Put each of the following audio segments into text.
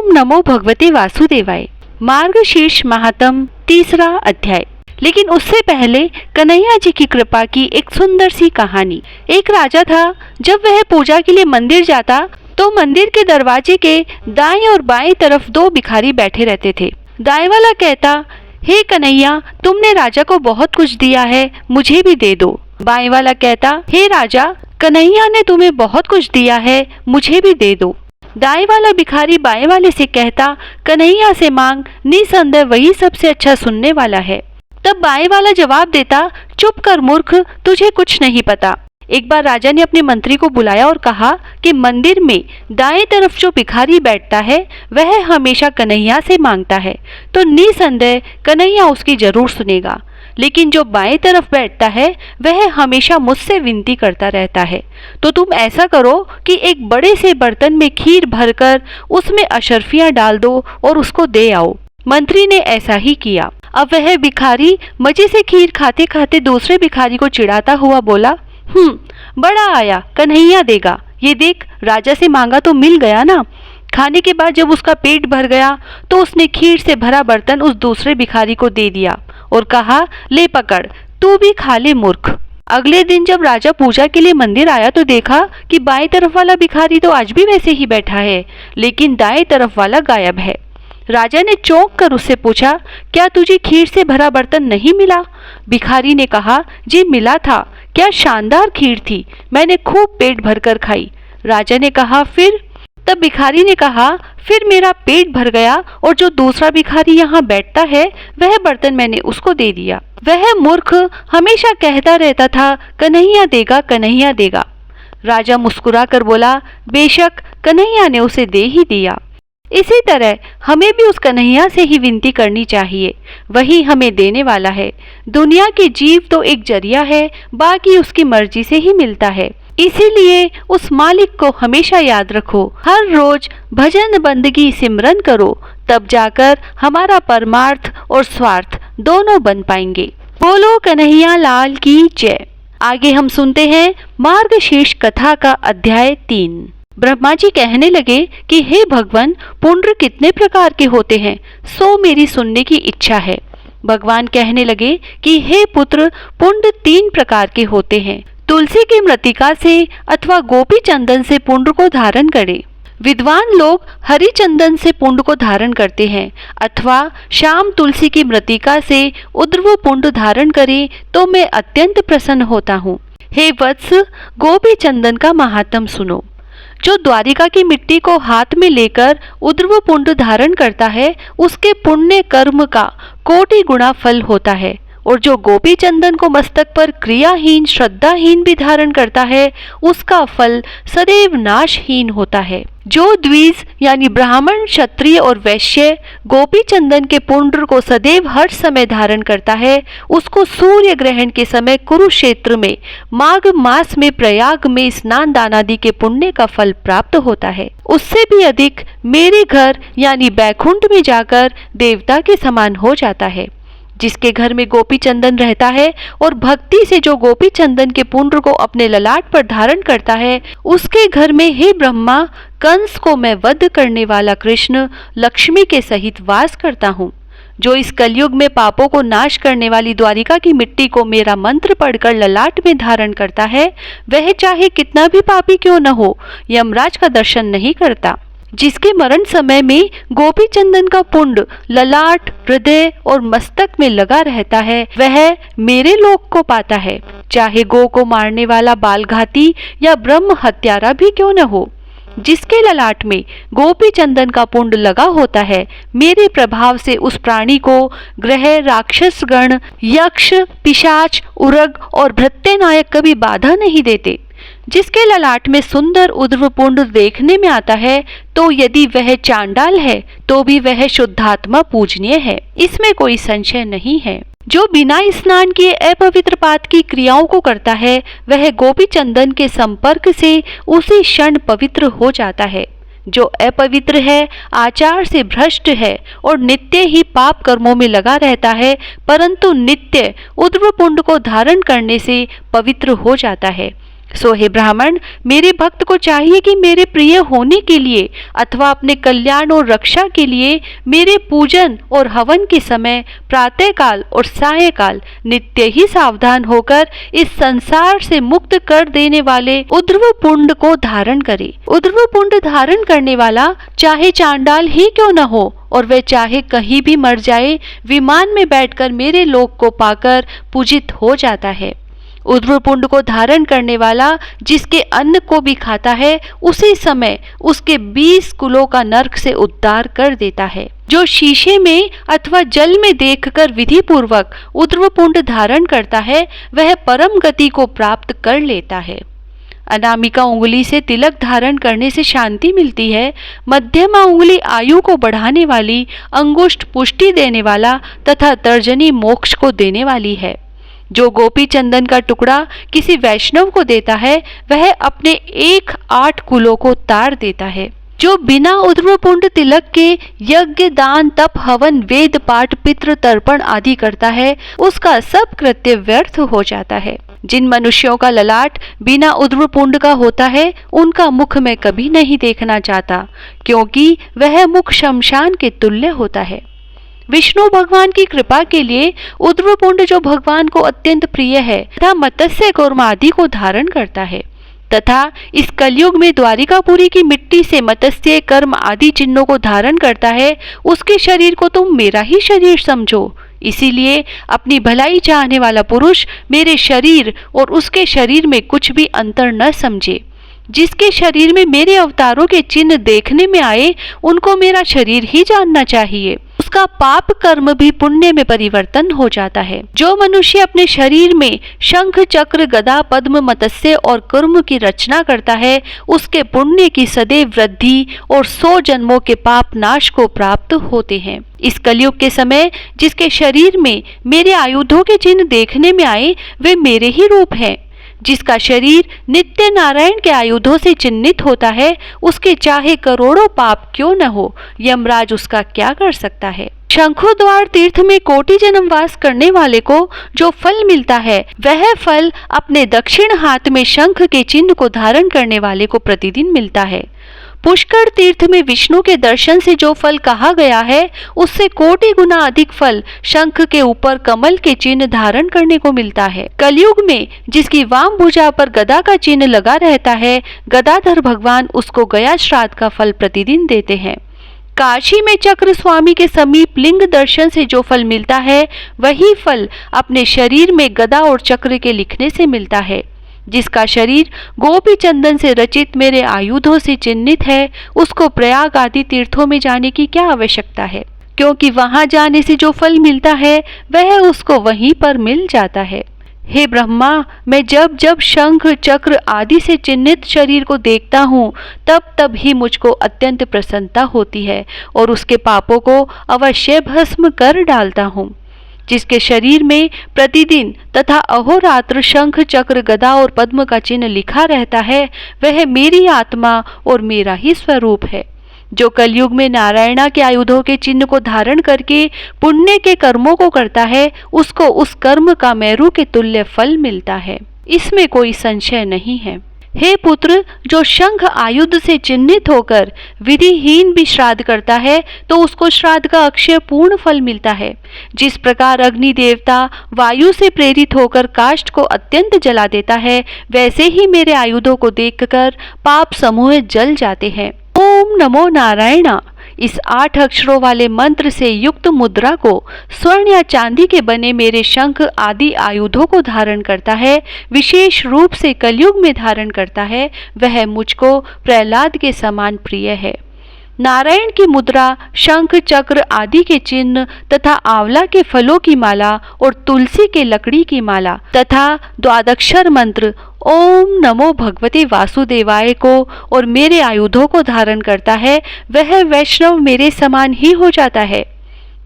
ओम नमो भगवते वासुदेवाय। मार्गशीर्ष महात्म 3रा अध्याय। लेकिन उससे पहले कन्हैया जी की कृपा की एक सुंदर सी कहानी। एक राजा था। जब वह पूजा के लिए मंदिर जाता तो मंदिर के दरवाजे के दाएं और बाएं तरफ दो भिखारी बैठे रहते थे। दाएं वाला कहता, हे कन्हैया, तुमने राजा को बहुत कुछ दिया है, मुझे भी दे दो। बाएं वाला कहता, हे राजा, कन्हैया ने तुम्हें बहुत कुछ दिया है, मुझे भी दे दो। दाएं वाला भिखारी बाएं वाले से कहता, कन्हैया से मांग, निसंदेह वही सबसे अच्छा सुनने वाला है। तब बाएं वाला जवाब देता, चुप कर मूर्ख, तुझे कुछ नहीं पता। एक बार राजा ने अपने मंत्री को बुलाया और कहा कि मंदिर में दाएं तरफ जो भिखारी बैठता है वह हमेशा कन्हैया से मांगता है, तो निसंदेह कन्हैया उसकी जरूर सुनेगा। लेकिन जो बाएं तरफ बैठता है वह हमेशा मुझसे विनती करता रहता है। तो तुम ऐसा करो कि एक बड़े से बर्तन में खीर भरकर उसमें अशर्फियां डाल दो और उसको दे आओ। मंत्री ने ऐसा ही किया। अब वह भिखारी मजे से खीर खाते खाते दूसरे भिखारी को चिढ़ाता हुआ बोला, बड़ा आया, कन्हैया देगा। ये देख, राजा से मांगा तो मिल गया ना। खाने के बाद जब उसका पेट भर गया तो उसने खीर से भरा बर्तन उस दूसरे भिखारी को दे दिया और कहा, ले पकड़, तू भी खा ले मूर्ख। अगले दिन जब राजा पूजा के लिए मंदिर आया तो देखा कि बाएं तरफ वाला भिखारी तो आज भी वैसे ही बैठा है, लेकिन दाएं तरफ वाला गायब है। राजा ने चौंक कर उससे पूछा, क्या तुझे खीर से भरा बर्तन नहीं मिला? भिखारी ने कहा, जी मिला था, क्या शानदार खीर थी, मैंने खूब पेट भरकर खाई। राजा ने कहा, फिर? तब भिखारी ने कहा, फिर मेरा पेट भर गया और जो दूसरा भिखारी यहाँ बैठता है वह बर्तन मैंने उसको दे दिया। वह मूर्ख हमेशा कहता रहता था, कन्हैया देगा, कन्हैया देगा। राजा मुस्कुरा कर बोला, बेशक कन्हैया ने उसे दे ही दिया। इसी तरह हमें भी उस कन्हैया से ही विनती करनी चाहिए, वही हमें देने वाला है। दुनिया के जीव तो एक जरिया है, बाकी उसकी मर्जी से ही मिलता है। इसीलिए उस मालिक को हमेशा याद रखो, हर रोज भजन बंदगी सिमरन करो, तब जाकर हमारा परमार्थ और स्वार्थ दोनों बन पाएंगे। बोलो कन्हैया लाल की जय। आगे हम सुनते हैं मार्गशीर्ष कथा का अध्याय 3। ब्रह्मा जी कहने लगे कि हे भगवान, पुण्य कितने प्रकार के होते हैं, सो मेरी सुनने की इच्छा है। भगवान कहने लगे कि हे पुत्र, पुण्य 3 प्रकार के होते हैं। तुलसी की मृतिका से अथवा गोपी चंदन से पुण्य को धारण करें। विद्वान लोग हरि चंदन से पुण्य को धारण करते हैं, अथवा श्याम तुलसी की मृतिका से उद्रव पुण्य धारण करें तो मैं अत्यंत प्रसन्न होता हूँ। हे वत्स, गोपी चंदन का महात्म सुनो। जो द्वारिका की मिट्टी को हाथ में लेकर उद्रव पुण्य धारण करता है उसके पुण्य कर्म का कोटि गुणा फल होता है, और जो गोपी चंदन को मस्तक पर क्रियाहीन श्रद्धाहीन भी धारण करता है उसका फल सदैव नाशहीन होता है। जो द्विज यानी ब्राह्मण, क्षत्रिय और वैश्य गोपी चंदन के पुण्य को सदैव हर समय धारण करता है उसको सूर्य ग्रहण के समय कुरुक्षेत्र में, माघ मास में प्रयाग में स्नान दान आदि के पुण्य का फल प्राप्त होता है। उससे भी अधिक मेरे घर यानी बैकुंठ में जाकर देवता के समान हो जाता है। जिसके घर में गोपी चंदन रहता है और भक्ति से जो गोपी चंदन के पुण्य को अपने ललाट पर धारण करता है उसके घर में, हे ब्रह्मा, कंस को मैं वध करने वाला कृष्ण लक्ष्मी के सहित वास करता हूँ। जो इस कलयुग में पापों को नाश करने वाली द्वारिका की मिट्टी को मेरा मंत्र पढ़कर ललाट में धारण करता है वह चाहे कितना भी पापी क्यों न हो, यमराज का दर्शन नहीं करता। जिसके मरण समय में गोपी चंदन का पुण्य ललाट, हृदय और मस्तक में लगा रहता है वह मेरे लोक को पाता है, चाहे गौ को मारने वाला बालघाती या ब्रह्म हत्यारा भी क्यों न हो। जिसके ललाट में गोपी चंदन का पुण्य लगा होता है मेरे प्रभाव से उस प्राणी को ग्रह, राक्षस गण, यक्ष, पिशाच, उरग और भृत्यनायक कभी बाधा नहीं देते। जिसके ललाट में सुंदर उद्रव पुण्य देखने में आता है तो यदि वह चांडाल है तो भी वह शुद्धात्मा पूजनीय है, इसमें कोई संशय नहीं है। जो बिना स्नान किए अपवित्र पात की क्रियाओं को करता है वह गोपी चंदन के संपर्क से उसी क्षण पवित्र हो जाता है। जो अपवित्र है, आचार से भ्रष्ट है और नित्य ही पाप कर्मों में लगा रहता है, परंतु नित्य उद्रव पुण्य को धारण करने से पवित्र हो जाता है। सो हे ब्राह्मण, मेरे भक्त को चाहिए कि मेरे प्रिय होने के लिए अथवा अपने कल्याण और रक्षा के लिए मेरे पूजन और हवन के समय प्रातःकाल और सायंकाल नित्य ही सावधान होकर इस संसार से मुक्त कर देने वाले उर्ध्व पुंड को धारण करे। उर्ध्व पुंड धारण करने वाला चाहे चांडाल ही क्यों न हो और वह चाहे कहीं भी मर जाए, विमान में बैठकर मेरे लोक को पाकर पूजित हो जाता है। उर्ध्व पुंड को धारण करने वाला जिसके अन्न को भी खाता है, उसी समय उसके 20 कुलों का नरक से उद्धार कर देता है। जो शीशे में अथवा जल में देखकर विधि पूर्वक उर्ध्व पुंड धारण करता है, वह परम गति को प्राप्त कर लेता है। अनामिका उंगली से तिलक धारण करने से शांति मिलती है। मध्यमा उंगली आयु को बढ़ाने वाली, अंगुष्ठ पुष्टि देने वाला तथा तर्जनी मोक्ष को देने वाली है। जो गोपी चंदन का टुकड़ा किसी वैष्णव को देता है, वह अपने 8 कुलों को तार देता है। जो बिना उर्ध्व पुंड तिलक के यज्ञ, दान, तप, हवन, वेद पाठ, पितृ तर्पण आदि करता है, उसका सब कृत्य व्यर्थ हो जाता है। जिन मनुष्यों का ललाट बिना उर्ध्व पुंड का होता है, उनका मुख मैं कभी नहीं देखना चाहता, क्योंकि वह मुख शमशान के तुल्य होता है। विष्णु भगवान की कृपा के लिए उर्ध्व पुंड जो भगवान को अत्यंत प्रिय है तथा मत्स्य कूर्म आदि को धारण करता है, तथा इस कलयुग में द्वारिकापुरी की मिट्टी से मत्स्य कर्म आदि चिन्हों को धारण करता है, उसके शरीर को तुम मेरा ही शरीर समझो। इसीलिए अपनी भलाई चाहने वाला पुरुष मेरे शरीर और उसके शरीर में कुछ भी अंतर न समझे। जिसके शरीर में मेरे अवतारों के चिन्ह देखने में आए, उनको मेरा शरीर ही जानना चाहिए। उसका पाप कर्म भी पुण्य में परिवर्तन हो जाता है। जो मनुष्य अपने शरीर में शंख, चक्र, गदा, पद्म, मत्स्य और कूर्म की रचना करता है, उसके पुण्य की सदैव वृद्धि और 100 जन्मों के पाप नाश को प्राप्त होते हैं। इस कलयुग के समय जिसके शरीर में मेरे आयुधों के चिन्ह देखने में आए, वे मेरे ही रूप हैं। जिसका शरीर नित्य नारायण के आयुधों से चिन्हित होता है, उसके चाहे करोड़ों पाप क्यों न हो, यमराज उसका क्या कर सकता है। शंखोद्वार तीर्थ में कोटि जन्म वास करने वाले को जो फल मिलता है, वह फल अपने दक्षिण हाथ में शंख के चिन्ह को धारण करने वाले को प्रतिदिन मिलता है। पुष्कर तीर्थ में विष्णु के दर्शन से जो फल कहा गया है, उससे कोटि गुना अधिक फल शंख के ऊपर कमल के चिन्ह धारण करने को मिलता है। कलयुग में जिसकी वाम भुजा पर गदा का चिन्ह लगा रहता है, गदाधर भगवान उसको गया श्राद्ध का फल प्रतिदिन देते हैं। काशी में चक्र स्वामी के समीप लिंग दर्शन से जो फल मिलता है, वही फल अपने शरीर में गदा और चक्र के लिखने से मिलता है। जिसका शरीर गोपी चंदन से रचित मेरे आयुधों से चिन्हित है, उसको प्रयाग आदि तीर्थों में जाने की क्या आवश्यकता है, क्योंकि वहां जाने से जो फल मिलता है वह उसको वहीं पर मिल जाता है। हे ब्रह्मा, मैं जब जब शंख, चक्र आदि से चिन्हित शरीर को देखता हूँ, तब तब ही मुझको अत्यंत प्रसन्नता होती है और उसके पापों को अवश्य भस्म कर डालता हूँ। जिसके शरीर में प्रतिदिन तथा अहोरात्र शंख, चक्र, गदा और पद्म का चिन्ह लिखा रहता है, वह मेरी आत्मा और मेरा ही स्वरूप है। जो कलयुग में नारायणा के आयुधों के चिन्ह को धारण करके पुण्य के कर्मों को करता है, उसको उस कर्म का मेरु के तुल्य फल मिलता है, इसमें कोई संशय नहीं है। हे पुत्र, जो शंख आयुध से चिन्हित होकर विधिहीन भी श्राद्ध करता है, तो उसको श्राद्ध का अक्षय पूर्ण फल मिलता है। जिस प्रकार अग्नि देवता वायु से प्रेरित होकर काष्ठ को अत्यंत जला देता है, वैसे ही मेरे आयुधों को देखकर पाप समूह जल जाते हैं। ओम नमो नारायणा इस 8 अक्षरों वाले मंत्र से युक्त मुद्रा को स्वर्ण या चांदी के बने मेरे शंख आदि आयुधों को धारण करता है, विशेष रूप से कलयुग में धारण करता है, वह मुझको प्रहलाद के समान प्रिय है। नारायण की मुद्रा, शंख, चक्र आदि के चिन्ह तथा आंवला के फलों की माला और तुलसी के लकड़ी की माला तथा द्वादक्षर मंत्र ओम नमो भगवते वासुदेवाय को और मेरे आयुधों को धारण करता है, वह वैष्णव मेरे समान ही हो जाता है।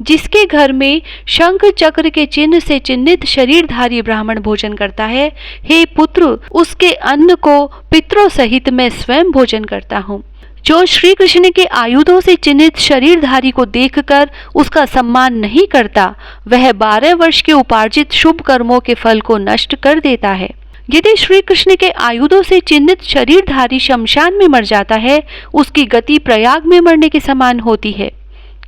जिसके घर में शंख चक्र के चिन्ह से चिन्हित शरीरधारी ब्राह्मण भोजन करता है, हे पुत्र, उसके अन्न को पितरों सहित मैं स्वयं भोजन करता हूँ। जो श्री कृष्ण के आयुधों से चिन्हित शरीरधारी को देखकर उसका सम्मान नहीं करता, वह 12 वर्ष के उपार्जित शुभ कर्मों के फल को नष्ट कर देता है। यदि श्री कृष्ण के आयुधों से चिन्हित शरीरधारी शमशान में मर जाता है, उसकी गति प्रयाग में मरने के समान होती है।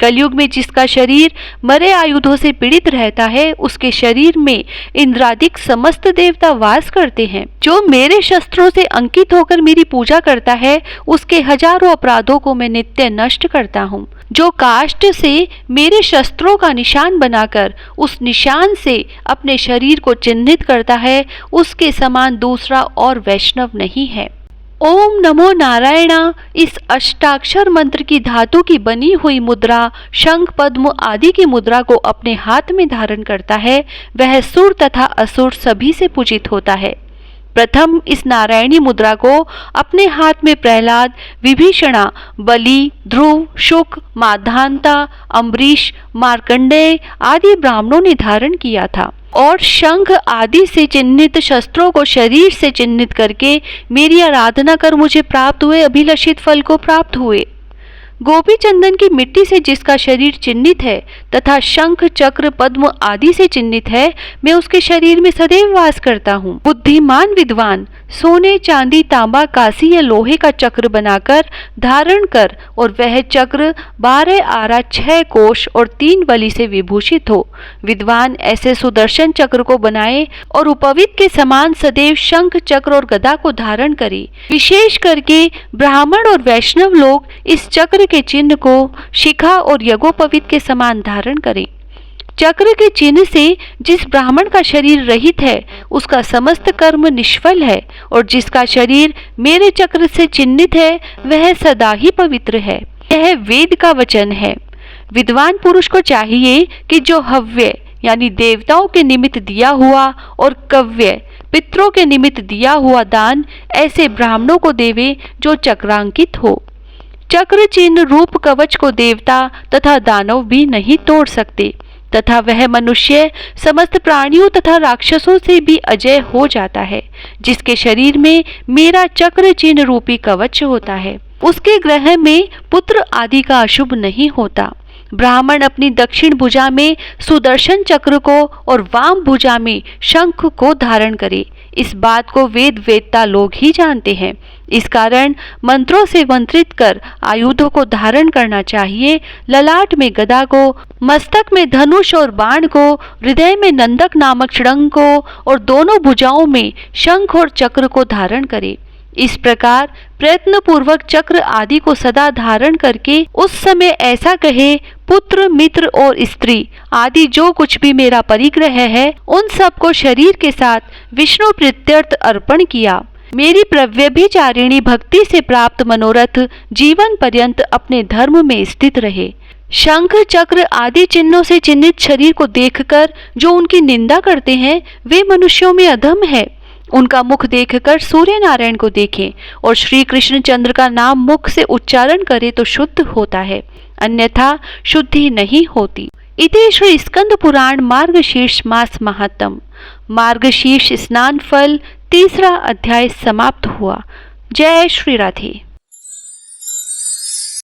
कलयुग में जिसका शरीर मरे आयुधों से पीड़ित रहता है, उसके शरीर में इंद्रादिक समस्त देवता वास करते हैं। जो मेरे शस्त्रों से अंकित होकर मेरी पूजा करता है, उसके हजारों अपराधों को मैं नित्य नष्ट करता हूँ। जो काष्ठ से मेरे शस्त्रों का निशान बनाकर उस निशान से अपने शरीर को चिन्हित करता है, उसके समान दूसरा और वैष्णव नहीं है। ओम नमो नारायणा इस अष्टाक्षर मंत्र की धातु की बनी हुई मुद्रा शंख पद्म आदि की मुद्रा को अपने हाथ में धारण करता है, वह सुर तथा असुर सभी से पूजित होता है। प्रथम इस नारायणी मुद्रा को अपने हाथ में प्रहलाद, विभीषणा, बलि, ध्रुव, शुक, माधांता, अम्बरीश, मार्कंडेय आदि ब्राह्मणों ने धारण किया था और शंख आदि से चिन्हित शस्त्रों को शरीर से चिन्हित करके मेरी आराधना कर मुझे प्राप्त हुए अभिलषित फल को प्राप्त हुए। गोपी चंदन की मिट्टी से जिसका शरीर चिन्हित है तथा शंख चक्र पद्म आदि से चिन्हित है, मैं उसके शरीर में सदैव वास करता हूँ। बुद्धिमान विद्वान सोने चांदी तांबा कांसी या लोहे का चक्र बनाकर धारण कर और वह चक्र 12 आरा 6 कोश और 3 बलि से विभूषित हो। विद्वान ऐसे सुदर्शन चक्र को बनाए और उपवीत के समान सदैव शंख चक्र और गदा को धारण करे। विशेष करके ब्राह्मण और वैष्णव लोग इस चक्र के चिन्ह को शिखा और यज्ञोपवीत के समान धारण करें। चक्र के चिन्ह से जिस ब्राह्मण का शरीर रहित है, उसका समस्त कर्म निष्फल है और जिसका शरीर मेरे चक्र से चिन्हित है, वह सदा ही पवित्र है। यह वेद का वचन है। विद्वान पुरुष को चाहिए कि जो हव्य यानी देवताओं के निमित्त दिया हुआ और कव्य पितरों के निमित्त दिया हुआ दान ऐसे ब्राह्मणों को देवे जो चक्रांकित हो। चक्र चिन्ह रूप कवच को देवता तथा दानव भी नहीं तोड़ सकते तथा वह मनुष्य समस्त प्राणियों तथा राक्षसों से भी अजय हो जाता है। जिसके शरीर में मेरा चक्र चिन्ह रूपी कवच होता है, उसके ग्रह में पुत्र आदि का अशुभ नहीं होता। ब्राह्मण अपनी दक्षिण भुजा में सुदर्शन चक्र को और वाम भुजा में शंख को धारण करे। इस बात को वेद वेत्ता लोग ही जानते हैं। इस कारण मंत्रों से मंत्रित कर आयुधों को धारण करना चाहिए। ललाट में गदा को, मस्तक में धनुष और बाण को, हृदय में नंदक नामक षडंग को और दोनों भुजाओं में शंख और चक्र को धारण करे। इस प्रकार प्रयत्न पूर्वक चक्र आदि को सदा धारण करके उस समय ऐसा कहे, पुत्र मित्र और स्त्री आदि जो कुछ भी मेरा परिग्रह है, उन सब को शरीर के साथ विष्णु प्रीत्यर्थ अर्पण किया। मेरी प्रव्यभिचारिणी भक्ति से प्राप्त मनोरथ जीवन पर्यंत अपने धर्म में स्थित रहे। शंख चक्र आदि चिन्हों से चिन्हित शरीर को देखकर जो उनकी निंदा करते हैं, वे मनुष्यों में अधम है। उनका मुख देखकर सूर्य नारायण को देखें और श्री कृष्ण चंद्र का नाम मुख से उच्चारण करे तो शुद्ध होता है, अन्यथा शुद्धि नहीं होती। इति श्री स्कंद पुराण मार्गशीर्ष मास महात्म मार्गशीर्ष स्नान फल 3रा अध्याय समाप्त हुआ। जय श्री राधे।